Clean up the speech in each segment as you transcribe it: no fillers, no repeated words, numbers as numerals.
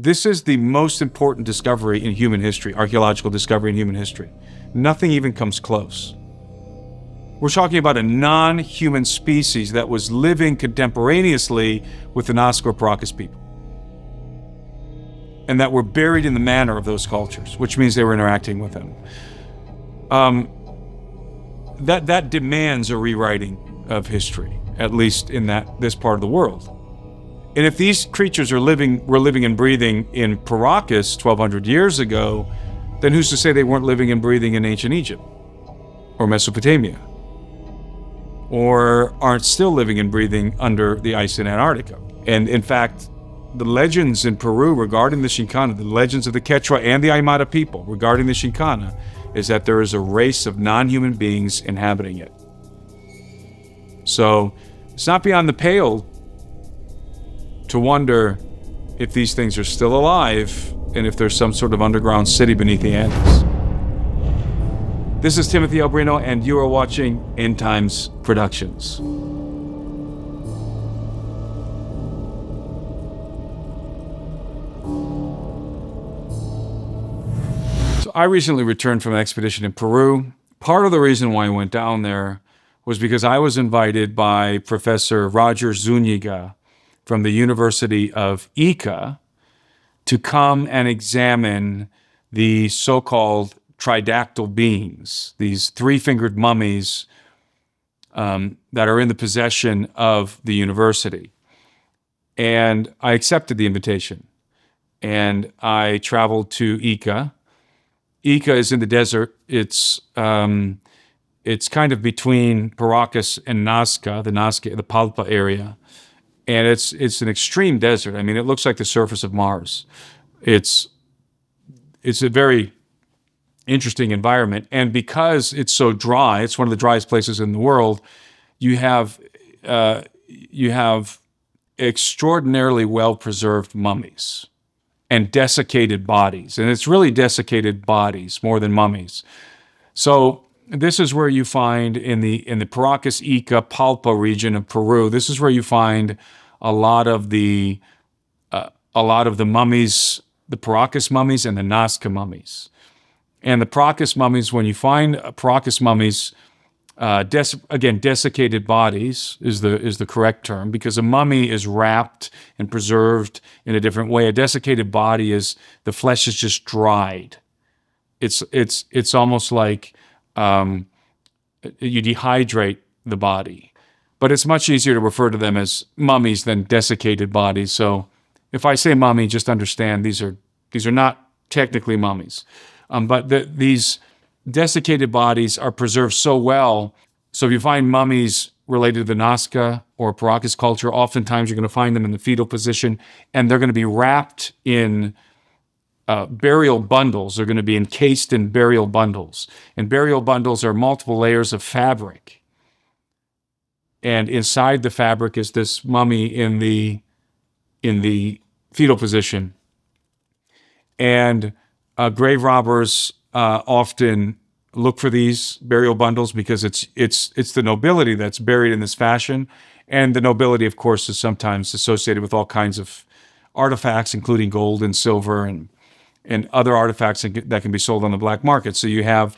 This is the most important discovery in human history, archaeological discovery in human history. Nothing even comes close. We're talking about a non-human species that was living contemporaneously with the Nazca or Paracas people, and that were buried in the manner of those cultures, which means they were interacting with them. That demands a rewriting of history, at least in this part of the world. And if these creatures were living and breathing in Paracas 1,200 years ago, then who's to say they weren't living and breathing in ancient Egypt or Mesopotamia, or aren't still living and breathing under the ice in Antarctica? And in fact, the legends in Peru regarding the Xinkana, the legends of the Quechua and the Aymara people regarding the Xinkana, is that there is a race of non-human beings inhabiting it. So it's not beyond the pale to wonder if these things are still alive and if there's some sort of underground city beneath the Andes. This is Timothy Alberino, and you are watching End Times Productions. So I recently returned from an expedition in Peru. Part of the reason why I went down there was because I was invited by Professor Roger Zuniga from the University of Ica to come and examine the so-called tridactyl beings, these three-fingered mummies that are in the possession of the university. And I accepted the invitation, and I traveled to Ica. Ica is in the desert. It's kind of between Paracas and Nazca, the Palpa area. And it's an extreme desert. I mean, it looks like the surface of Mars. It's a very interesting environment. And because it's so dry, it's one of the driest places in the world, you have extraordinarily well-preserved mummies and desiccated bodies. And it's really desiccated bodies more than mummies. So this is where you find in the Paracas, Ica, Palpa region of Peru, this is where you find a lot of the mummies, the Paracas mummies and the Nazca mummies. And the Paracas mummies, when you find Paracas mummies, desiccated bodies is the correct term, because a mummy is wrapped and preserved in a different way. A desiccated body is the flesh is just dried. It's almost like you dehydrate the body. But it's much easier to refer to them as mummies than desiccated bodies. So if I say mummy, just understand these are not technically mummies. But these desiccated bodies are preserved so well. So if you find mummies related to the Nazca or Paracas culture, oftentimes you're going to find them in the fetal position, and they're going to be wrapped in burial bundles. They're going to be encased in burial bundles. And burial bundles are multiple layers of fabric. And inside the fabric is this mummy in the fetal position. And grave robbers often look for these burial bundles because it's the nobility that's buried in this fashion. And the nobility, of course, is sometimes associated with all kinds of artifacts, including gold and silver and other artifacts that can be sold on the black market. So you have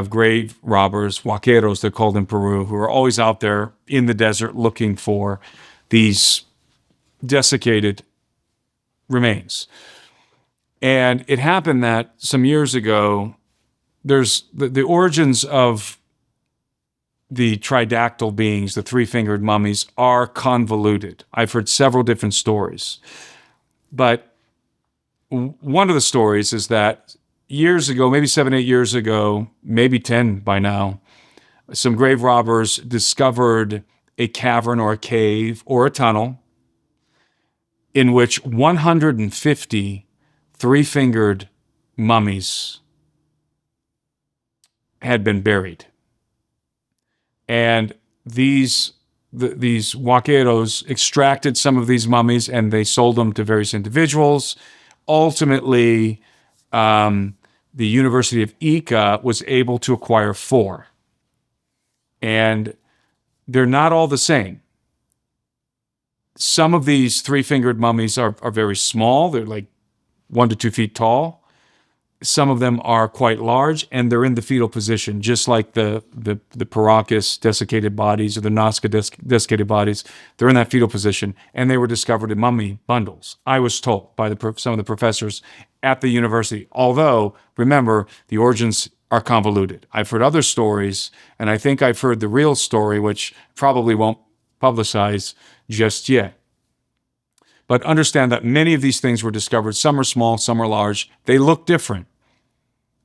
grave robbers, huaqueros, they're called in Peru, who are always out there in the desert looking for these desiccated remains. And it happened that some years ago, there's the origins of the tridactyl beings, the three-fingered mummies, are convoluted. I've heard several different stories. But one of the stories is that years ago, maybe 7, 8 years ago, maybe 10 by now, some grave robbers discovered a cavern or a cave or a tunnel in which 150 three-fingered mummies had been buried. And these huaqueros extracted some of these mummies and they sold them to various individuals. Ultimately, the University of Ica was able to acquire 4. And they're not all the same. Some of these three-fingered mummies are very small. They're like 1 to 2 feet tall. Some of them are quite large, and they're in the fetal position, just like the Paracas desiccated bodies or the Nazca desiccated bodies. They're in that fetal position, and they were discovered in mummy bundles, I was told by some of the professors at the university. Although, remember, the origins are convoluted. I've heard other stories, and I think I've heard the real story, which probably won't publicize just yet. But understand that many of these things were discovered. Some are small, some are large. They look different.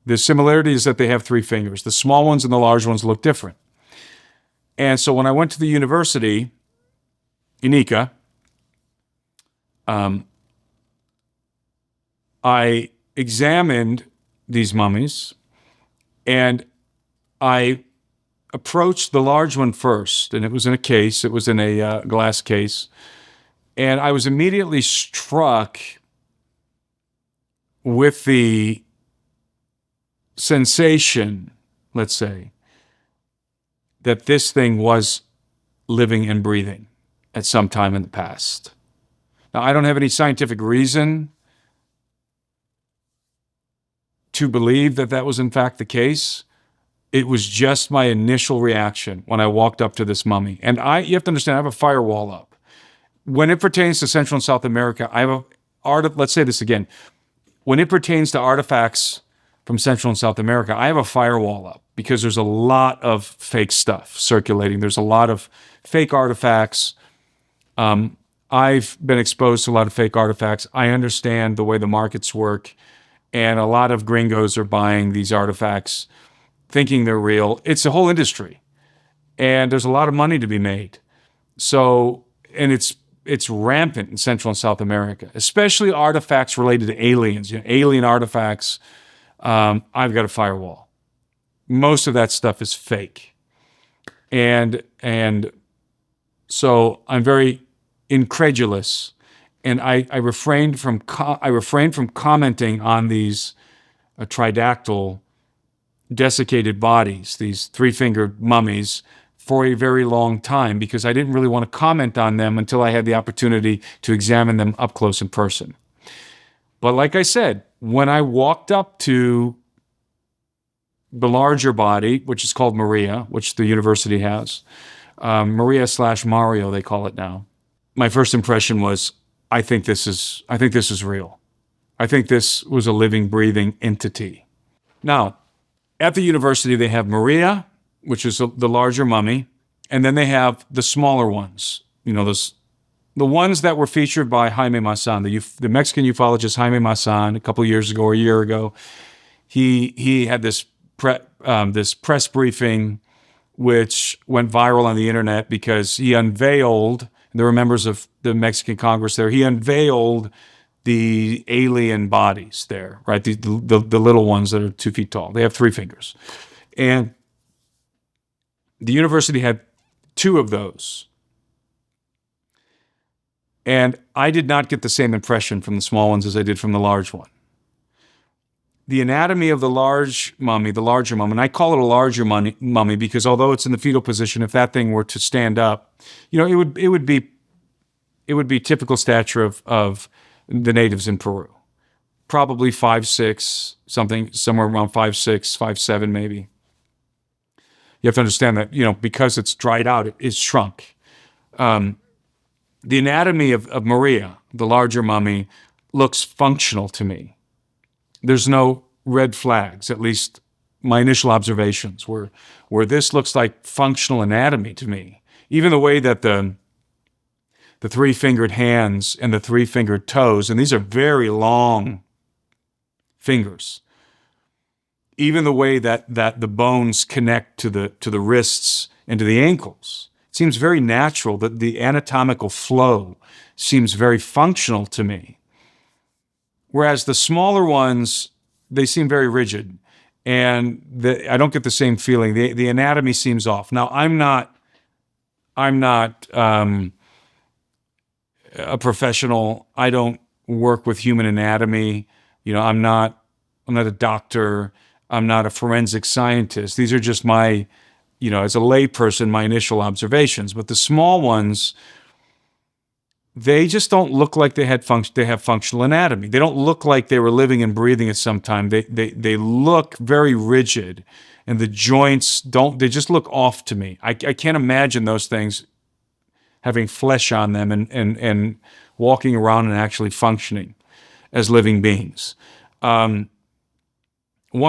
The similarity is that they have 3 fingers. The small ones and the large ones look different. And so when I went to the university in Ica, I examined these mummies, and I approached the large one first, and it was in a case. It was in a glass case. And I was immediately struck with the sensation, let's say, that this thing was living and breathing at some time in the past. Now, I don't have any scientific reason to believe that that was in fact the case. It was just my initial reaction when I walked up to this mummy. And you have to understand, I have a firewall up. When it pertains to Central and South America, let's say this again. When it pertains to artifacts from Central and South America, I have a firewall up because there's a lot of fake stuff circulating. There's a lot of fake artifacts. I've been exposed to a lot of fake artifacts. I understand the way the markets work, and a lot of gringos are buying these artifacts thinking they're real. It's a whole industry, and there's a lot of money to be made. So, and it's rampant in Central and South America, especially artifacts related to aliens, alien artifacts. I've got a firewall. Most of that stuff is fake. And so I'm very incredulous, and I refrained from commenting on these tridactyl desiccated bodies, these 3-fingered mummies, for a very long time, because I didn't really want to comment on them until I had the opportunity to examine them up close in person. But like I said, when I walked up to the larger body, which is called Maria, which the university has, Maria/Mario, they call it now, my first impression was, I think this is real. I think this was a living, breathing entity. Now, at the university, they have Maria, which is the larger mummy, and then they have the smaller ones. The ones that were featured by Jaime Maussan, the Mexican ufologist Jaime Maussan, a couple of years ago or a year ago. He had this press briefing, which went viral on the internet because he unveiled. There were members of the Mexican Congress there. He unveiled the alien bodies there, right? The little ones that are 2 feet tall. They have 3 fingers, and the university had 2 of those. And I did not get the same impression from the small ones as I did from the large one. The anatomy of the larger mummy, and I call it a larger mummy because although it's in the fetal position, if that thing were to stand up, it would be typical stature of the natives in Peru. Probably 5'6", somewhere around 5'6", 5'7", maybe. You have to understand that, because it's dried out, it's shrunk. The anatomy of Maria, the larger mummy, looks functional to me. There's no red flags, at least my initial observations, where this looks like functional anatomy to me. Even the way that the 3-fingered hands and the 3-fingered toes, and these are very long fingers. Even the way that the bones connect to the wrists and to the ankles. It seems very natural, that the anatomical flow seems very functional to me. Whereas the smaller ones, they seem very rigid, and I don't get the same feeling. The anatomy seems off. Now, I'm not a professional. I don't work with human anatomy. I'm not a doctor. I'm not a forensic scientist. These are just my, as a layperson, my initial observations. But the small ones, they just don't look like they have functional anatomy. They don't look like they were living and breathing at some time. They look very rigid, and the joints they just look off to me. I can't imagine those things having flesh on them and walking around and actually functioning as living beings. One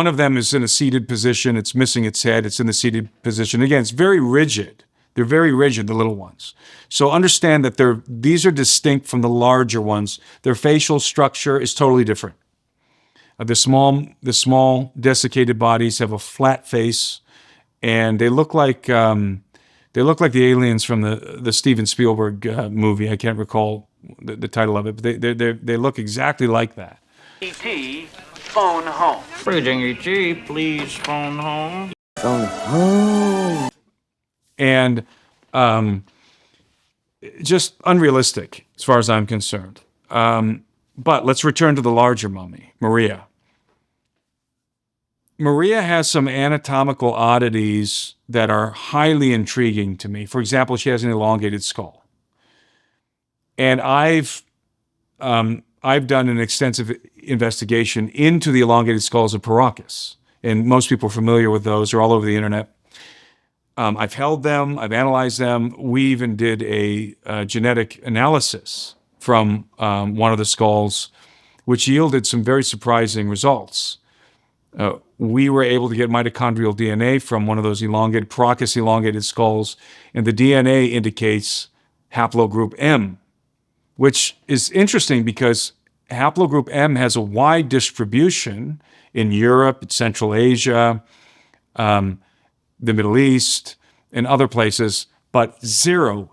of them is in a seated position. It's missing its head. It's in the seated position. Again, it's very rigid. They're very rigid, the little ones. So understand that these are distinct from the larger ones. Their facial structure is totally different. The small desiccated bodies have a flat face, and they look like the aliens from the Steven Spielberg movie. I can't recall the title of it, but they look exactly like that. E.T. phone home. Reading E.T. please phone home. Phone home. And just unrealistic as far as I'm concerned. But let's return to the larger mummy, Maria. Maria has some anatomical oddities that are highly intriguing to me. For example, she has an elongated skull. And I've done an extensive investigation into the elongated skulls of Paracas. And most people are familiar with those. They're all over the internet. I've held them. I've analyzed them. We even did a genetic analysis from one of the skulls, which yielded some very surprising results. We were able to get mitochondrial DNA from one of those Paracas elongated skulls, and the DNA indicates haplogroup M, which is interesting because haplogroup M has a wide distribution in Europe, Central Asia, the Middle East, and other places, but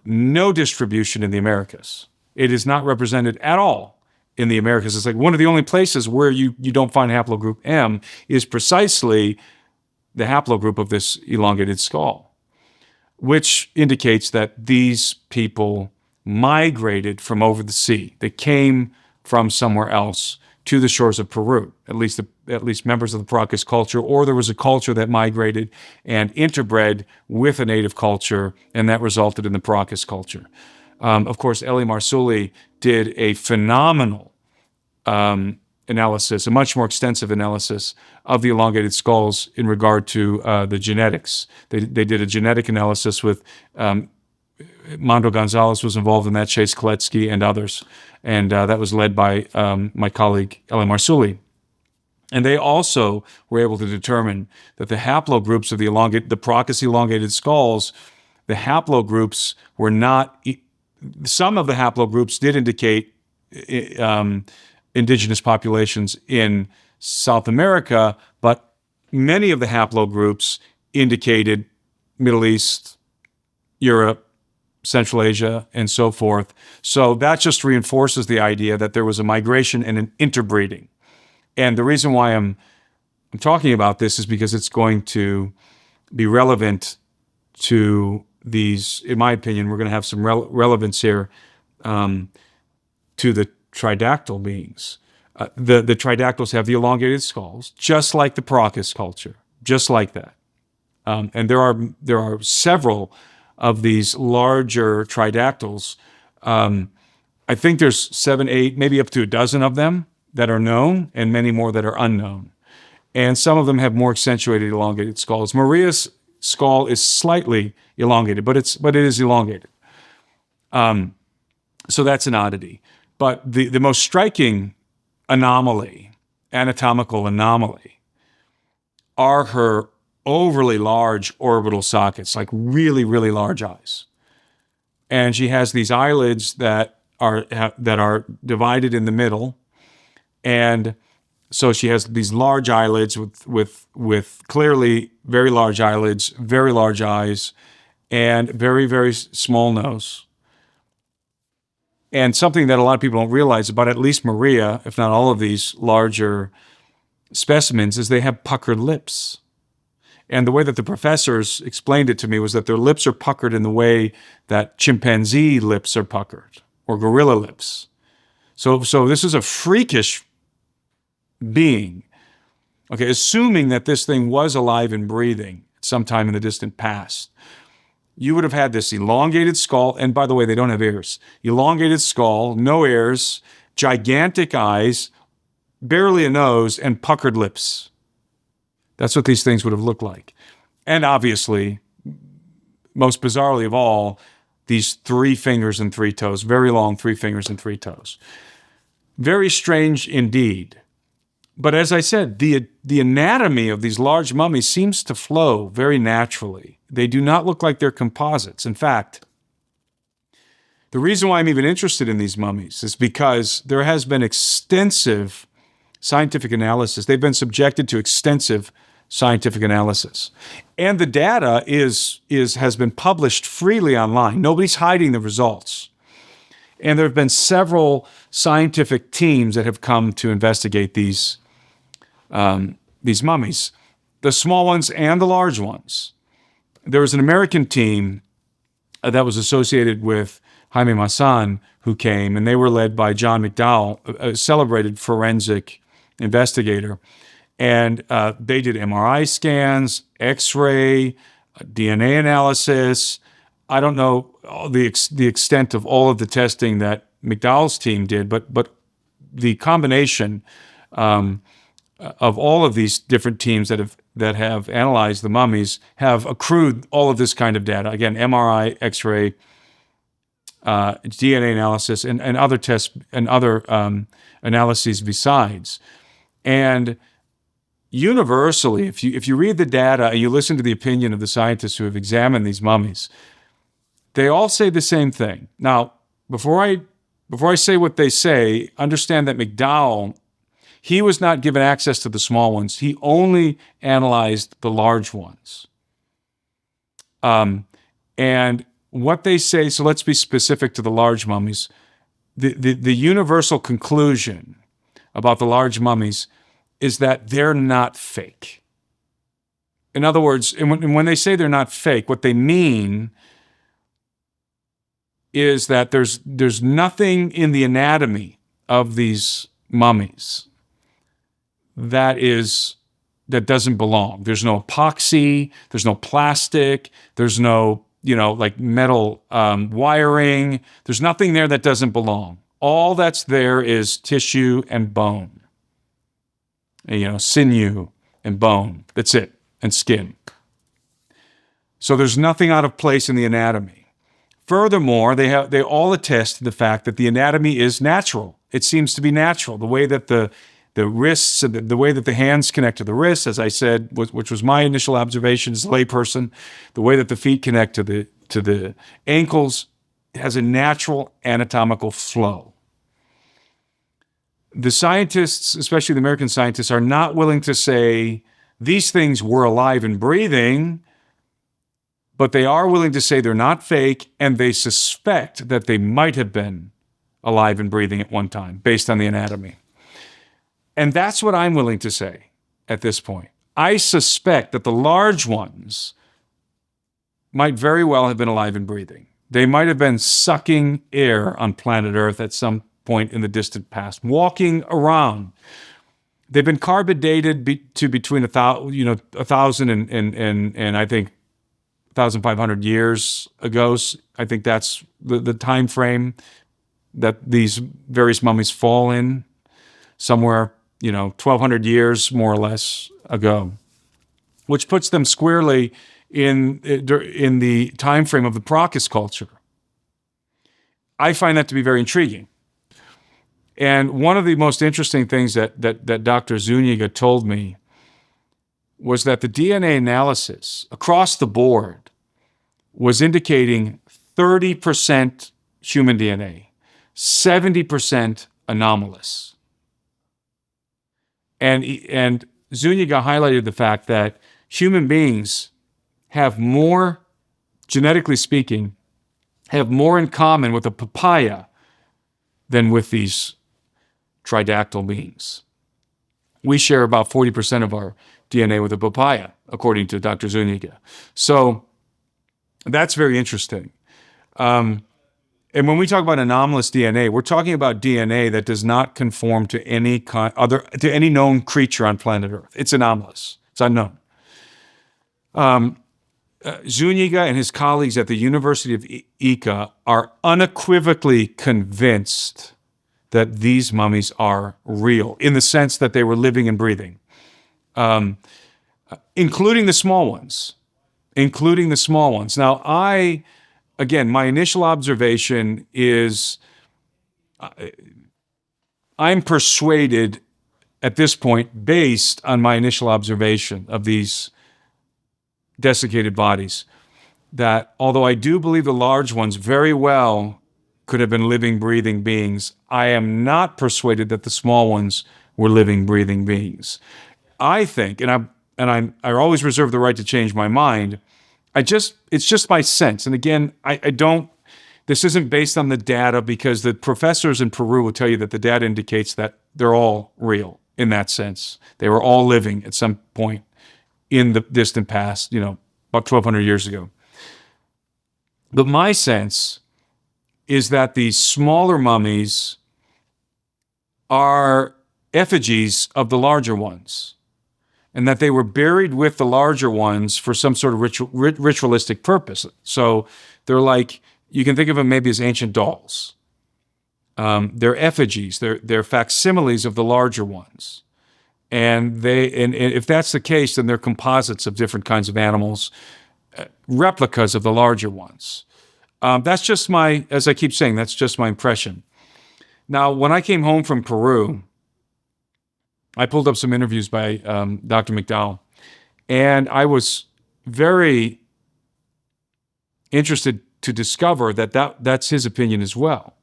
no distribution in the Americas. It is not represented at all in the Americas. It's like one of the only places where you don't find haplogroup M is precisely the haplogroup of this elongated skull, which indicates that these people migrated from over the sea. They came from somewhere else to the shores of Peru, at least members of the Paracas culture, or there was a culture that migrated and interbred with a native culture, and that resulted in the Paracas culture. Of course, Eli Marsuli did a phenomenal analysis, a much more extensive analysis of the elongated skulls in regard to the genetics. They did a genetic analysis with Mondo Gonzalez was involved in that, Chase Koletsky and others, and that was led by my colleague Eli Marsuli. And they also were able to determine that the haplogroups of the Paracas elongated skulls, the haplogroups were not. Some of the haplogroups did indicate indigenous populations in South America, but many of the haplogroups indicated Middle East, Europe, Central Asia, and so forth. So that just reinforces the idea that there was a migration and an interbreeding. And the reason why I'm talking about this is because it's going to be relevant to these, in my opinion, we're going to have some relevance here to the tridactyl beings. The tridactyls have the elongated skulls, just like the Paracas culture, just like that. And there are several of these larger tridactyls. I think there's 7, 8, maybe up to a dozen of them that are known, and many more that are unknown. And some of them have more accentuated elongated skulls. Maria's skull is slightly elongated, but it is elongated. So that's an oddity. But the most striking anatomical anomaly, are her overly large orbital sockets, like really, really large eyes. And she has these eyelids that are divided in the middle, and so she has these large eyelids with clearly very large eyelids, very large eyes, and very, very small nose. And something that a lot of people don't realize about at least Maria, if not all of these larger specimens, is they have puckered lips. And the way that the professors explained it to me was that their lips are puckered in the way that chimpanzee lips are puckered, or gorilla lips. So this is a freakish being. Okay, assuming that this thing was alive and breathing sometime in the distant past. you would have had this elongated skull. And by the way, they don't have ears. Elongated skull, no ears, gigantic eyes, barely a nose, and puckered lips. That's what these things would have looked like. And obviously, most bizarrely of all, these 3 fingers and 3 toes, very long 3 fingers and 3 toes. Very strange indeed. But as I said, the anatomy of these large mummies seems to flow very naturally. They do not look like they're composites. In fact, the reason why I'm even interested in these mummies is because there has been extensive scientific analysis. They've been subjected to extensive scientific analysis. And the data has been published freely online. Nobody's hiding the results. And there have been several scientific teams that have come to investigate these mummies, the small ones and the large ones. There was an American team that was associated with Jaime Maussan who came, and they were led by John McDowell, a celebrated forensic investigator. And they did MRI scans, X-ray, DNA analysis. I don't know the extent of all of the testing that McDowell's team did, but the combination of all of these different teams that have analyzed the mummies have accrued all of this kind of data. Again, MRI, X-ray, DNA analysis, and other tests and other analyses besides. And universally, if you read the data and you listen to the opinion of the scientists who have examined these mummies, they all say the same thing. Now, before I say what they say, understand that McDowell, he was not given access to the small ones. He only analyzed the large ones. And what they say, so let's be specific to the large mummies. The universal conclusion about the large mummies is that they're not fake. In other words, and when they say they're not fake, what they mean is that there's nothing in the anatomy of these mummies that doesn't belong. There's no epoxy, there's no plastic, there's no, like metal wiring. There's nothing there that doesn't belong. All that's there is tissue and bone. Sinew and bone. That's it. And skin. So there's nothing out of place in the anatomy. Furthermore, they all attest to the fact that the anatomy is natural. It seems to be natural. The way that the wrists, and the way that the hands connect to the wrists, as I said, which was my initial observation as a layperson, the way that the feet connect to the ankles has a natural anatomical flow. The scientists, especially the American scientists, are not willing to say these things were alive and breathing, but they are willing to say they're not fake, and they suspect that they might have been alive and breathing at one time based on the anatomy. And that's what I'm willing to say at this point. I suspect that the large ones might very well have been alive and breathing. They might have been sucking air on planet Earth at some point in the distant past, walking around. They've been carbon dated to between 1,000 and I think 1,500 years ago. I think that's the time frame that these various mummies fall in, somewhere 1,200 years more or less ago, which puts them squarely in the time frame of the Paracas culture. I find that to be very intriguing. And one of the most interesting things that Dr. Zuniga told me was that the DNA analysis across the board was indicating 30% human DNA, 70% anomalous. And Zuniga highlighted the fact that human beings have more, genetically speaking, have more in common with a papaya than with these tridactyl beings. We share about 40% of our DNA with a papaya, according to Dr. Zuniga. So that's very interesting. And when we talk about anomalous DNA, we're talking about DNA that does not conform to any known creature on planet Earth. It's anomalous. It's unknown. Zuniga and his colleagues at the University of Ica are unequivocally convinced that these mummies are real, in the sense that they were living and breathing, including the small ones. Now, again, my initial observation is I'm persuaded at this point, based on my initial observation of these desiccated bodies, that although I do believe the large ones very well could have been living, breathing beings, I am not persuaded that the small ones were living, breathing beings. I think, and I always reserve the right to change my mind. It's just my sense. And again, I don't. This isn't based on the data, because the professors in Peru will tell you that the data indicates that they're all real in that sense. They were all living at some point in the distant past, about 1,200 years ago. But my sense is that these smaller mummies are effigies of the larger ones, and that they were buried with the larger ones for some sort of ritualistic purpose. So they're like, you can think of them maybe as ancient dolls. They're effigies, they're facsimiles of the larger ones. And if that's the case, then they're composites of different kinds of animals, replicas of the larger ones. That's just as I keep saying, that's just my impression. Now, when I came home from Peru, I pulled up some interviews by Dr. McDowell, and I was very interested to discover that's his opinion as well.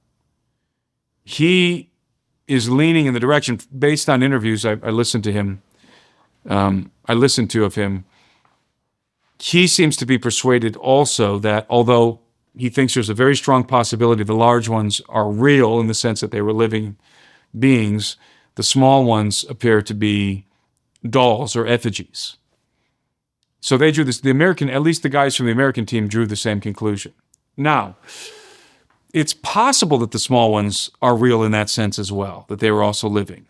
He is leaning in the direction, based on interviews I listened to him. Of him. He seems to be persuaded also that although he thinks there's a very strong possibility the large ones are real in the sense that they were living beings, the small ones appear to be dolls or effigies. So they drew this. At least the guys from the American team drew the same conclusion. Now, it's possible that the small ones are real in that sense as well, that they were also living.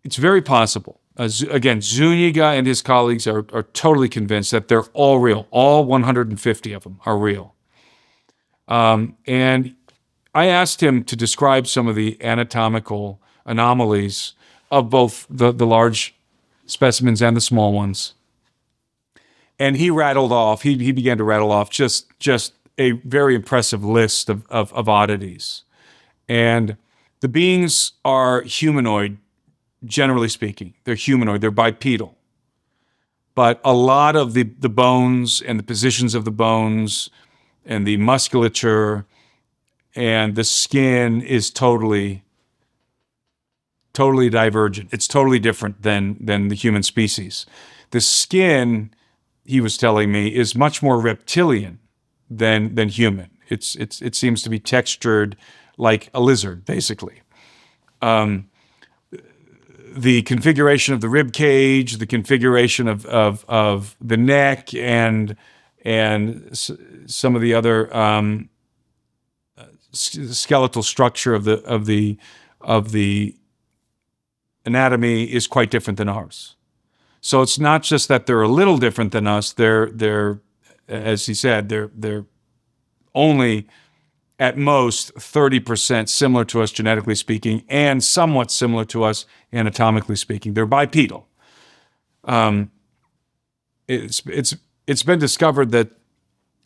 It's very possible. Again, Zuniga and his colleagues are totally convinced that they're all real. All 150 of them are real. And I asked him to describe some of the anatomical anomalies of both the large specimens and the small ones. And he began to rattle off just a very impressive list of oddities. And the beings are humanoid, generally speaking. They're humanoid, they're bipedal. But a lot of the bones and the positions of the bones and the musculature and the skin is totally divergent. It's totally different than the human species. The skin, he was telling me, is much more reptilian than human. It seems to be textured like a lizard, basically. The configuration of the rib cage, the configuration of the neck, and some of the other skeletal structure of the anatomy is quite different than ours. So it's not just that they're a little different than us. They're as he said, they're only at most 30% similar to us genetically speaking, and somewhat similar to us anatomically speaking. They're bipedal. It's been discovered that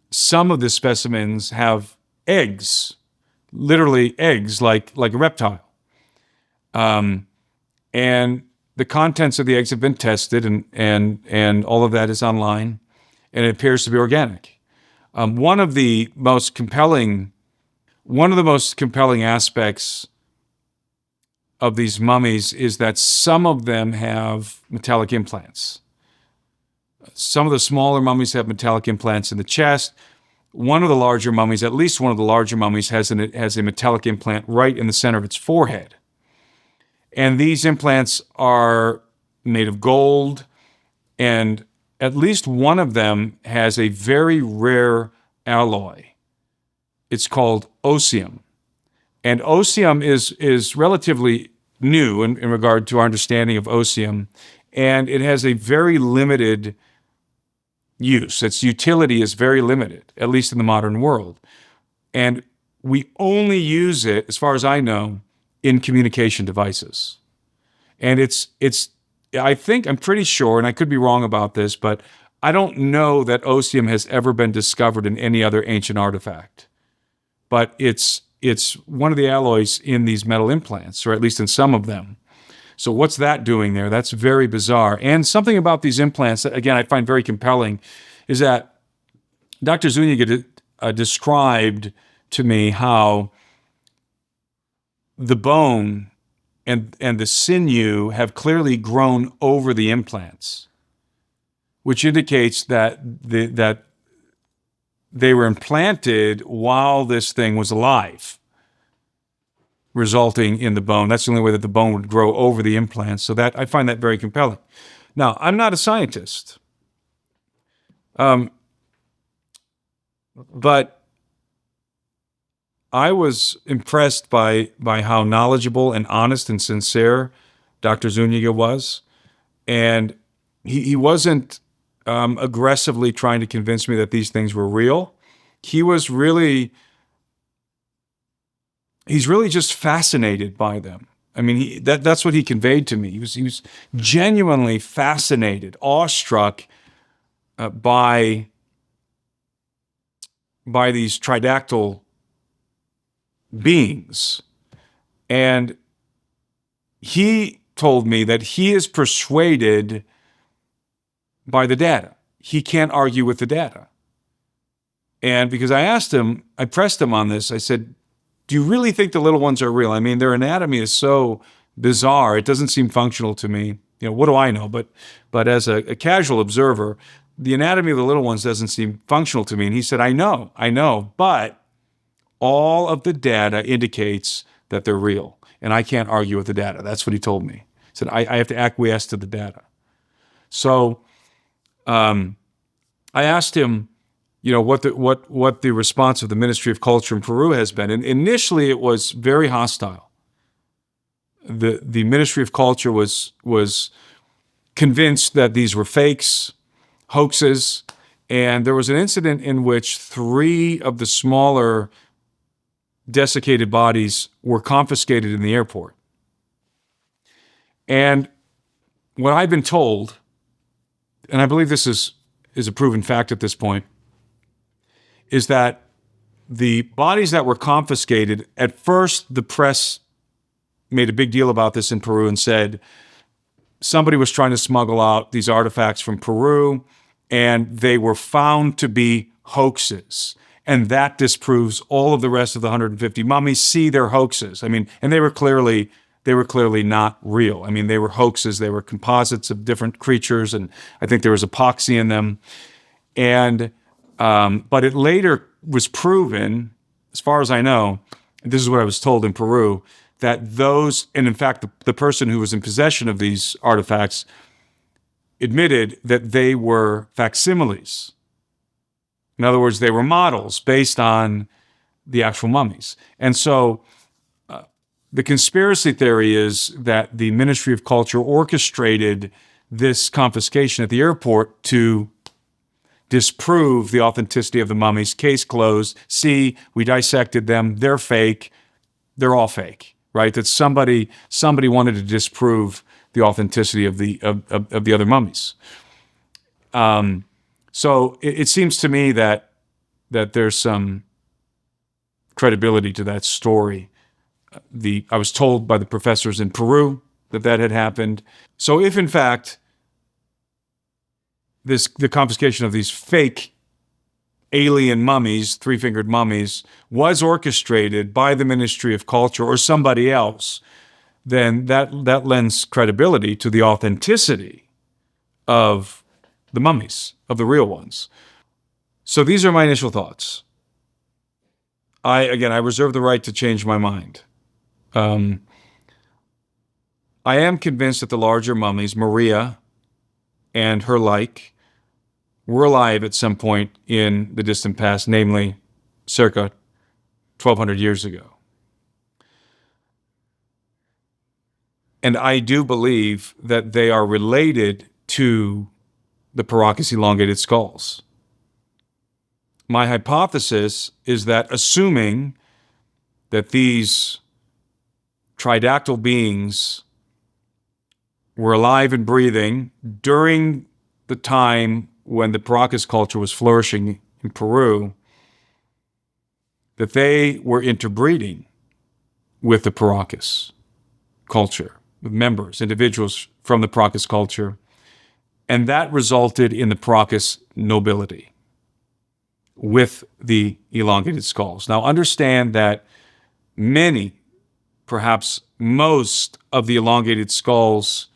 some of the specimens have eggs, literally eggs, like a reptile. And the contents of the eggs have been tested, and all of that is online, and it appears to be organic. One of the most compelling aspects of these mummies is that some of them have metallic implants. Some of the smaller mummies have metallic implants in the chest. One of the larger mummies, at least one of the larger mummies, has a metallic implant right in the center of its forehead. And these implants are made of gold, and at least one of them has a very rare alloy. It's called osmium. And osmium is relatively new in regard to our understanding of osmium, and it has a very limited use. Its utility is very limited, at least in the modern world. And we only use it, as far as I know, in communication devices. And I'm pretty sure, and I could be wrong about this, but I don't know that osmium has ever been discovered in any other ancient artifact. But it's one of the alloys in these metal implants, or at least in some of them. So what's that doing there? That's very bizarre. And something about these implants that, again, I find very compelling is that Dr. Zuniga described to me how the bone and the sinew have clearly grown over the implants, which indicates that they were implanted while this thing was alive, resulting in the bone. That's the only way that the bone would grow over the implants. So that I find that very compelling. Now, I'm not a scientist, but I was impressed by how knowledgeable and honest and sincere Dr. Zuniga was. And he wasn't aggressively trying to convince me that these things were real. He's really just fascinated by them. I mean, that's what he conveyed to me. He was genuinely fascinated, awestruck by these tridactyl beings. And he told me that he is persuaded by the data. He can't argue with the data. And because I pressed him on this, I said, do you really think the little ones are real? I mean, their anatomy is so bizarre. It doesn't seem functional to me. What do I know? But as a casual observer, the anatomy of the little ones doesn't seem functional to me. And he said, I know, but all of the data indicates that they're real. And I can't argue with the data. That's what he told me. He said, I have to acquiesce to the data. So I asked him, what the response of the Ministry of Culture in Peru has been. And initially it was very hostile. The Ministry of Culture was convinced that these were fakes, hoaxes, and there was an incident in which 3 of the smaller desiccated bodies were confiscated in the airport. And what I've been told, and I believe this is a proven fact at this point, is that the bodies that were confiscated, at first the press made a big deal about this in Peru and said somebody was trying to smuggle out these artifacts from Peru and they were found to be hoaxes. And that disproves all of the rest of the 150 mummies. See, they're hoaxes. I mean, and they were clearly not real. I mean, they were hoaxes. They were composites of different creatures, and I think there was epoxy in them. And but it later was proven, as far as I know, this is what I was told in Peru, that those, and in fact, the person who was in possession of these artifacts admitted that they were facsimiles. In other words, they were models based on the actual mummies. And so the conspiracy theory is that the Ministry of Culture orchestrated this confiscation at the airport to disprove the authenticity of the mummies. Case closed. See, we dissected them. They're fake. They're all fake, right? That somebody wanted to disprove the authenticity of the other mummies. So it seems to me that there's some credibility to that story. I was told by the professors in Peru that had happened. So if in fact the confiscation of these fake alien mummies, 3-fingered mummies, was orchestrated by the Ministry of Culture or somebody else, then that lends credibility to the authenticity of the mummies, of the real ones. So these are my initial thoughts. I reserve the right to change my mind. I am convinced that the larger mummies, Maria and her like, were alive at some point in the distant past, namely circa 1,200 years ago. And I do believe that they are related to the Paracas elongated skulls. My hypothesis is that assuming that these tridactyl beings were alive and breathing during the time when the Paracas culture was flourishing in Peru, that they were interbreeding with the Paracas culture, with members, individuals from the Paracas culture, and that resulted in the Paracas nobility with the elongated skulls. Now understand that many, perhaps most of the elongated skulls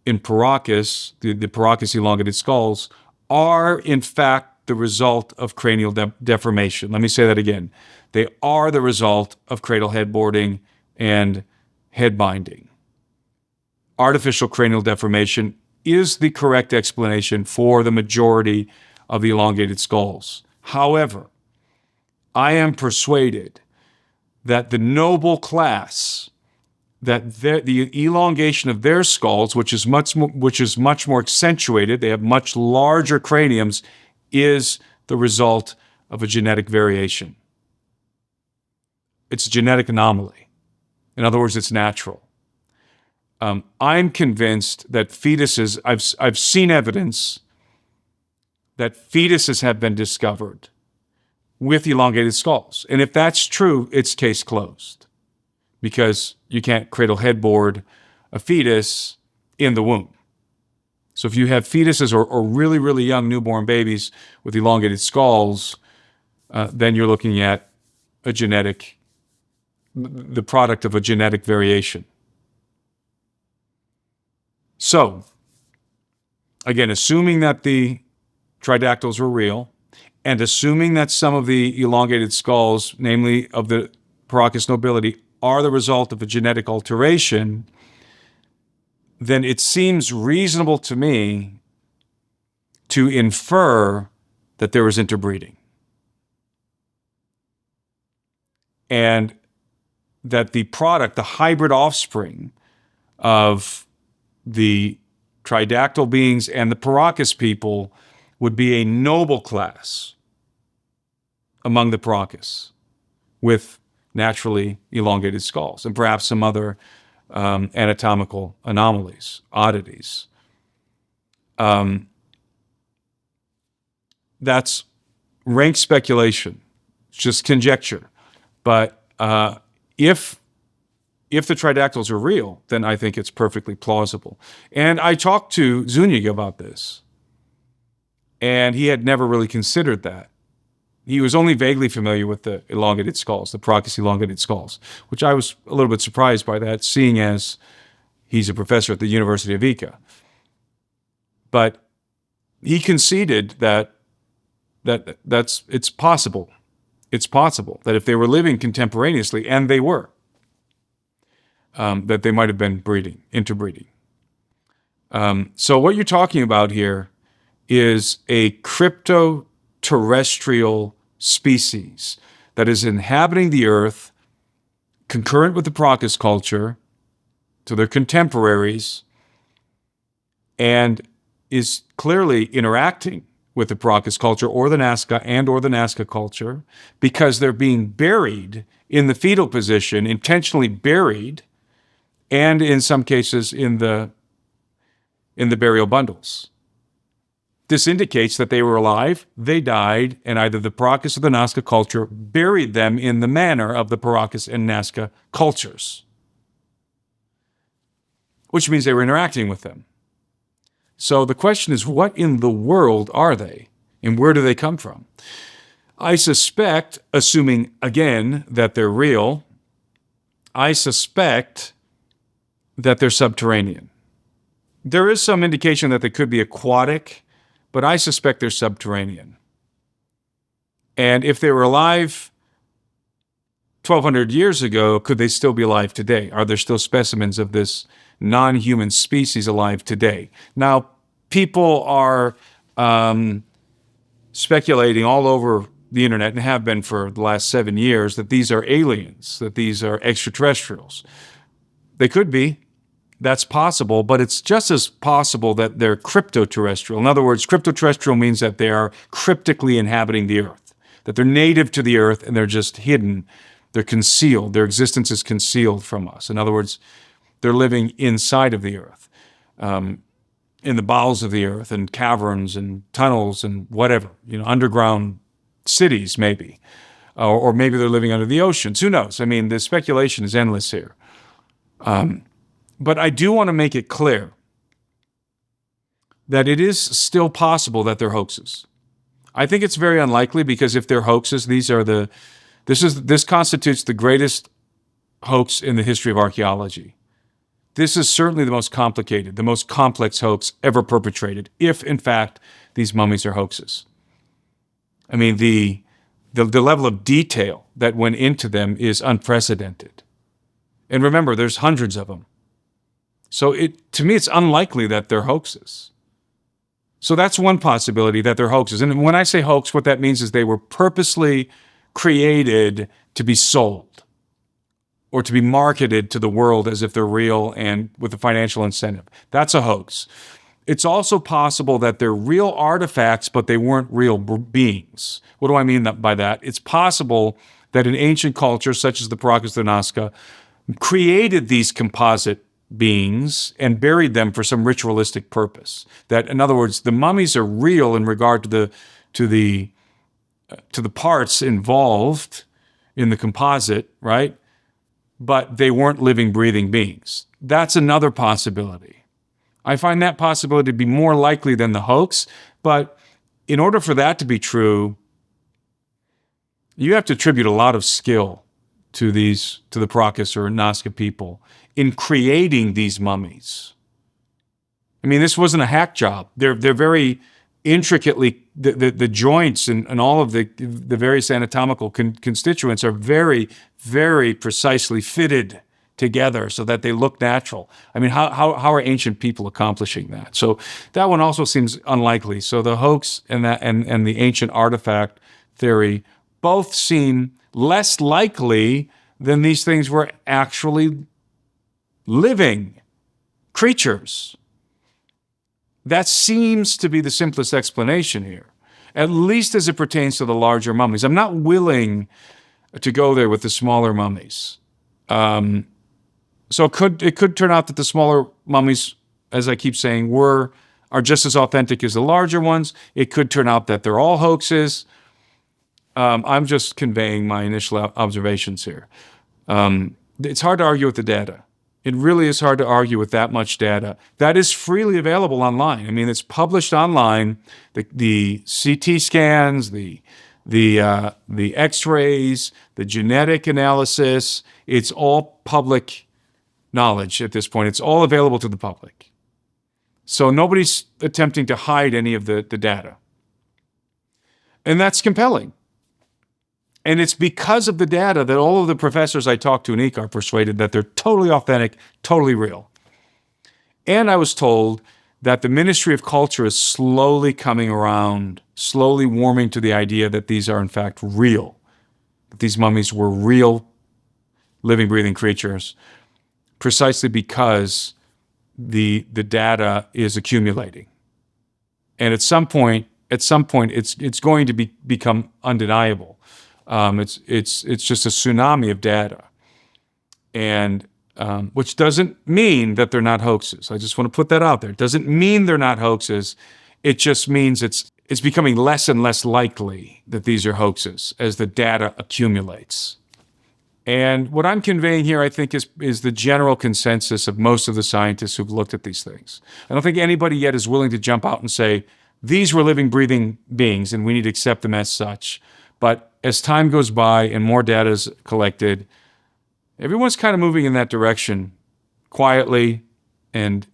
in Paracas, the Paracas elongated skulls, are in fact the result of cranial deformation. Let me say that again. They are the result of cradle headboarding and head binding. Artificial cranial deformation is the correct explanation for the majority of the elongated skulls. However, I am persuaded that the noble class, that the elongation of their skulls, which is much more accentuated, they have much larger craniums, is the result of a genetic variation. It's a genetic anomaly. In other words, it's natural. I'm convinced that fetuses, I've seen evidence that fetuses have been discovered with elongated skulls. And if that's true, it's case closed, because you can't cradle headboard a fetus in the womb. So if you have fetuses or really, really young newborn babies with elongated skulls, then you're looking at the product of a genetic variation. So, again, assuming that the tridactyls were real, and assuming that some of the elongated skulls, namely of the Paracas nobility, are the result of a genetic alteration, then it seems reasonable to me to infer that there was interbreeding. And that the product, the hybrid offspring of the tridactyl beings and the Paracas people, would be a noble class among the Paracas with naturally elongated skulls, and perhaps some other anatomical anomalies, oddities. That's rank speculation. It's just conjecture. But if the tridactyls are real, then I think it's perfectly plausible. And I talked to Zúñiga about this, and he had never really considered that. He was only vaguely familiar with the elongated skulls, the Paracas elongated skulls, which I was a little bit surprised by that, seeing as he's a professor at the University of Ica. But he conceded that it's possible. It's possible that if they were living contemporaneously, and they were, that they might have been interbreeding. So what you're talking about here is a crypto-terrestrial species that is inhabiting the earth, concurrent with the Paracas culture, to their contemporaries, and is clearly interacting with the Paracas culture or the Nazca culture, because they're being buried in the fetal position, intentionally buried, and in some cases in the burial bundles. This indicates that they were alive, they died, and either the Paracas or the Nazca culture buried them in the manner of the Paracas and Nazca cultures, which means they were interacting with them. So the question is, what in the world are they, and where do they come from? I suspect, assuming again that they're real, I suspect that they're subterranean. There is some indication that they could be aquatic, but I suspect they're subterranean. And if they were alive 1,200 years ago, could they still be alive today? Are there still specimens of this non-human species alive today? Now, people are speculating all over the internet, and have been for the last 7 years, that these are aliens, that these are extraterrestrials. They could be. That's possible, but it's just as possible that they're cryptoterrestrial. In other words, cryptoterrestrial means that they are cryptically inhabiting the Earth, that they're native to the Earth and they're just hidden. They're concealed. Their existence is concealed from us. In other words, they're living inside of the Earth, in the bowels of the Earth, and caverns and tunnels and whatever, underground cities maybe, or maybe they're living under the oceans. Who knows? I mean, the speculation is endless here. But I do want to make it clear that it is still possible that they're hoaxes. I think it's very unlikely, because if they're hoaxes, this constitutes the greatest hoax in the history of archaeology. This is certainly the most complicated, the most complex hoax ever perpetrated, if in fact these mummies are hoaxes. I mean, the level of detail that went into them is unprecedented. And remember, there's hundreds of them. So to me, it's unlikely that they're hoaxes. So that's one possibility, that they're hoaxes. And when I say hoax, what that means is they were purposely created to be sold or to be marketed to the world as if they're real and with a financial incentive. That's a hoax. It's also possible that they're real artifacts, but they weren't real beings. What do I mean by that? It's possible that an ancient culture, such as the Paracas, the Nazca, created these composite beings and buried them for some ritualistic purpose. That, in other words, the mummies are real in regard to the parts involved in the composite, right? But they weren't living, breathing beings. That's another possibility. I find that possibility to be more likely than the hoax, but in order for that to be true, you have to attribute a lot of skill to the Paracas or Nazca people in creating these mummies. I mean, this wasn't a hack job. They're very intricately, the joints and all of the various anatomical constituents are very, very precisely fitted together so that they look natural. I mean, how are ancient people accomplishing that? So that one also seems unlikely. So the hoax and the ancient artifact theory both seem less likely than these things were actually living creatures. That seems to be the simplest explanation here, at least as it pertains to the larger mummies. I'm not willing to go there with the smaller mummies. So it could turn out that the smaller mummies, as I keep saying, are just as authentic as the larger ones. It could turn out that they're all hoaxes. I'm just conveying my initial observations here. It's hard to argue with the data. It really is hard to argue with that much data. That is freely available online. I mean, it's published online. The CT scans, the X-rays, the genetic analysis. It's all public knowledge at this point. It's all available to the public. So nobody's attempting to hide any of the data. And that's compelling. And it's because of the data that all of the professors I talked to in Ica are persuaded that they're totally authentic, totally real. And I was told that the Ministry of Culture is slowly coming around, slowly warming to the idea that these are in fact real, that these mummies were real living, breathing creatures, precisely because the data is accumulating. And at some point, it's going to become undeniable. It's just a tsunami of data, and which doesn't mean that they're not hoaxes. I just want to put that out there. It doesn't mean they're not hoaxes. It just means it's becoming less and less likely that these are hoaxes as the data accumulates. And what I'm conveying here, I think, is the general consensus of most of the scientists who've looked at these things. I don't think anybody yet is willing to jump out and say, these were living, breathing beings, and we need to accept them as such. But as time goes by and more data is collected, everyone's kind of moving in that direction, quietly and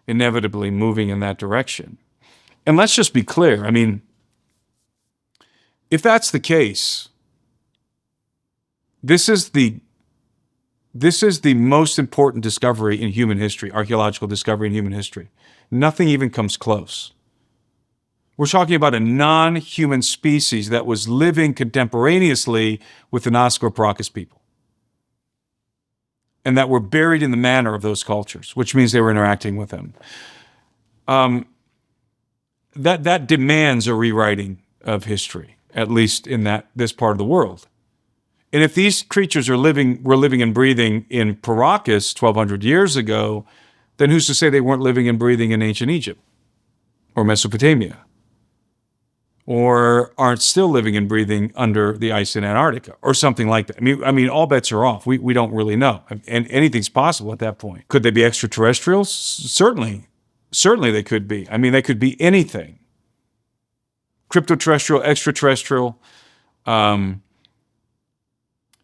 inevitably moving in that direction. And let's just be clear. I mean, if that's the case, this is the most important discovery in human history, archaeological discovery in human history. Nothing even comes close. We're talking about a non-human species that was living contemporaneously with the Nazca or Paracas people. and that were buried in the manner of those cultures, which means they were interacting with them. That demands a rewriting of history, at least in this part of the world. And if these creatures were living and breathing in Paracas 1,200 years ago, then who's to say they weren't living and breathing in ancient Egypt or Mesopotamia, or aren't still living and breathing under the ice in Antarctica or something like that? I mean, all bets are off. We don't really know, and anything's possible at that point. Could they be extraterrestrials? Certainly they could be. I mean, they could be anything. Cryptoterrestrial, extraterrestrial,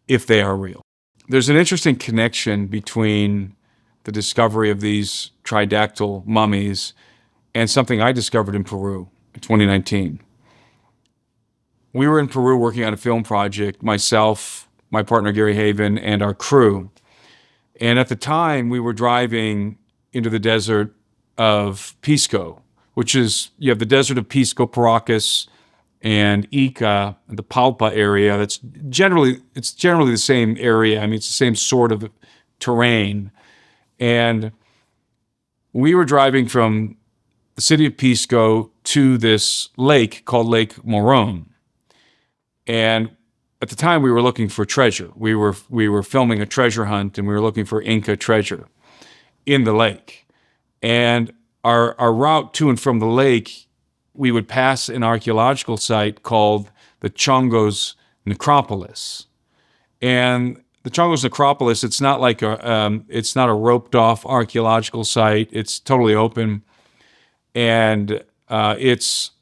if they are real. There's an interesting connection between the discovery of these tridactyl mummies and something I discovered in Peru in 2019. We were in Peru working on a film project, myself, my partner Gary Haven, and our crew. And at the time, we were driving into the desert of Pisco, which is, you have the desert of Pisco, Paracas, and Ica, the Palpa area. It's generally the same area. I mean, it's the same sort of terrain. And we were driving from the city of Pisco to this lake called Lake Morón. And at the time, we were looking for treasure. We were filming a treasure hunt, and we were looking for Inca treasure in the lake. And our route to and from the lake, we would pass an archaeological site called the Chongos necropolis. And the Chongos necropolis, it's not like it's not a roped off archaeological site. It's totally open, and it's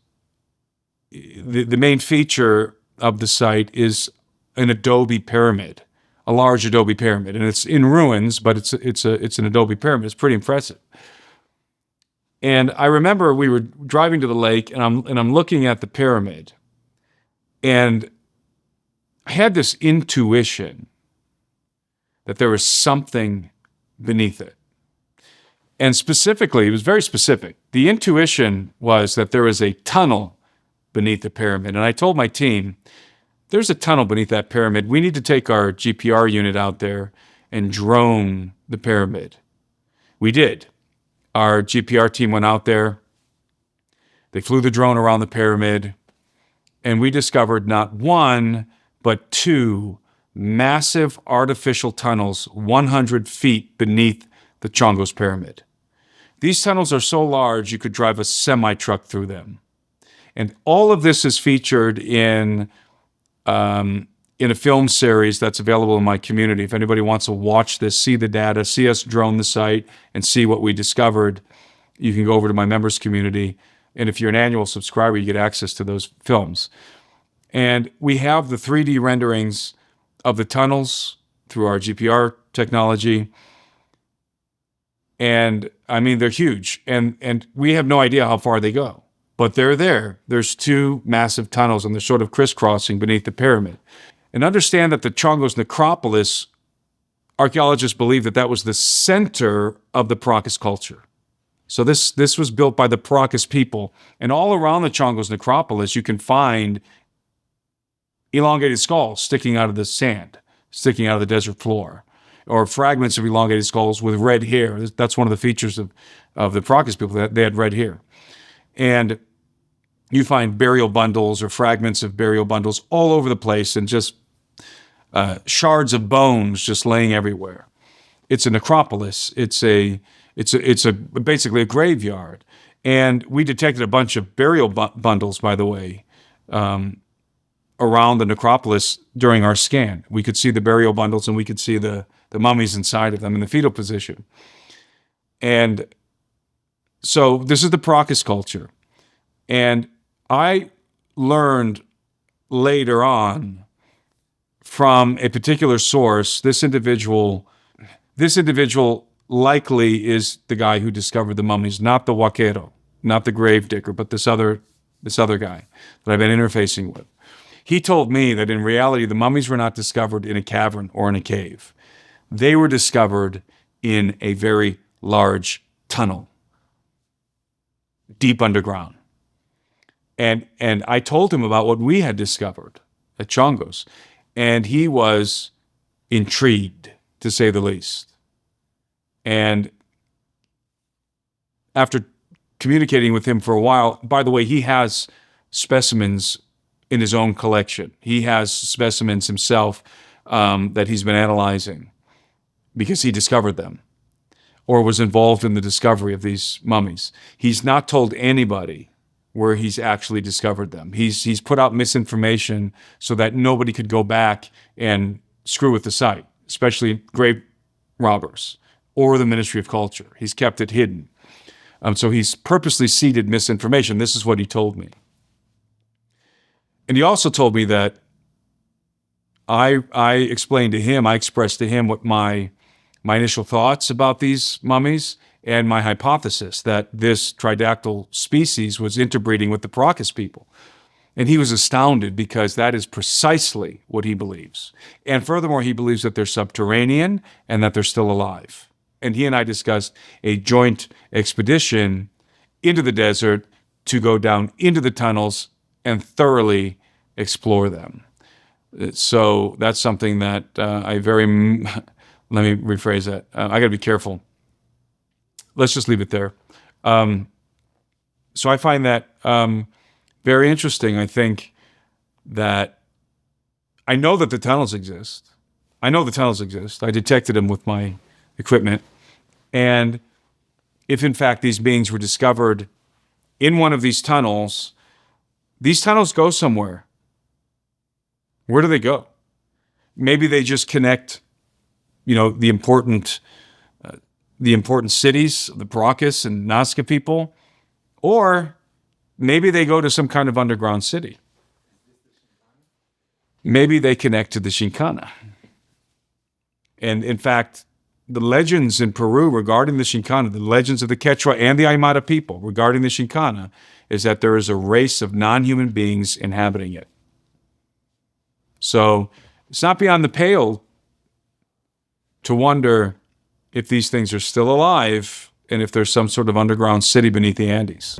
the main feature of the site is an adobe pyramid, a large adobe pyramid, and it's in ruins, but it's an adobe pyramid. It's pretty impressive. And I remember we were driving to the lake, and I'm looking at the pyramid, and I had this intuition that there was something beneath it. And specifically, it was very specific. The intuition was that there is a tunnel beneath the pyramid. And I told my team, there's a tunnel beneath that pyramid. We need to take our GPR unit out there and drone the pyramid. We did. Our GPR team went out there. They flew the drone around the pyramid, and we discovered not one, but two massive artificial tunnels 100 feet beneath the Chongos pyramid. These tunnels are so large you could drive a semi-truck through them. And all of this is featured in a film series that's available in my community. If anybody wants to watch this, see the data, see us drone the site, and see what we discovered, you can go over to my members community. And if you're an annual subscriber, you get access to those films. And we have the 3D renderings of the tunnels through our GPR technology. And I mean, they're huge. And we have no idea how far they go. But they're there. There's two massive tunnels, and they're sort of crisscrossing beneath the pyramid. And understand that the Chongos necropolis, archaeologists believe that was the center of the Paracas culture. So this was built by the Paracas people. And all around the Chongos necropolis, you can find elongated skulls sticking out of the sand, sticking out of the desert floor, or fragments of elongated skulls with red hair. That's one of the features of the Paracas people, that they had red hair. And you find burial bundles or fragments of burial bundles all over the place, and just shards of bones just laying everywhere. It's a necropolis. It's basically a graveyard. And we detected a bunch of burial bundles, by the way, around the necropolis during our scan. We could see the burial bundles, and we could see the mummies inside of them in the fetal position. And so this is the Paracas culture. And I learned later on from a particular source, this individual likely is the guy who discovered the mummies, not the Huaquero, not the grave digger, but this other guy that I've been interfacing with. He told me that in reality, the mummies were not discovered in a cavern or in a cave. They were discovered in a very large tunnel, deep underground. And I told him about what we had discovered at Chongos, and he was intrigued, to say the least. And after communicating with him for a while, by the way, he has specimens in his own collection. He has specimens himself that he's been analyzing because he discovered them or was involved in the discovery of these mummies. He's not told anybody where he's actually discovered them. He's put out misinformation so that nobody could go back and screw with the site, especially grave robbers or the Ministry of Culture. He's kept it hidden. So he's purposely seeded misinformation. This is what he told me. And he also told me that I explained to him, I expressed to him what my initial thoughts about these mummies and my hypothesis that this tridactyl species was interbreeding with the Paracas people. And he was astounded because that is precisely what he believes. And furthermore, he believes that they're subterranean and that they're still alive. And he and I discussed a joint expedition into the desert to go down into the tunnels and thoroughly explore them. So that's something that let me rephrase that. I got to be careful. Let's just leave it there. So I find that very interesting. I think that I know that the tunnels exist. I detected them with my equipment. And if in fact these beings were discovered in one of these tunnels go somewhere. Where do they go? Maybe they just connect, the important cities, the Paracas and Nazca people, or maybe they go to some kind of underground city. Maybe they connect to the Xincana. And in fact, the legends in Peru regarding the Xincana, the legends of the Quechua and the Aymara people regarding the Xincana, is that there is a race of non-human beings inhabiting it. So it's not beyond the pale to wonder if these things are still alive and if there's some sort of underground city beneath the Andes.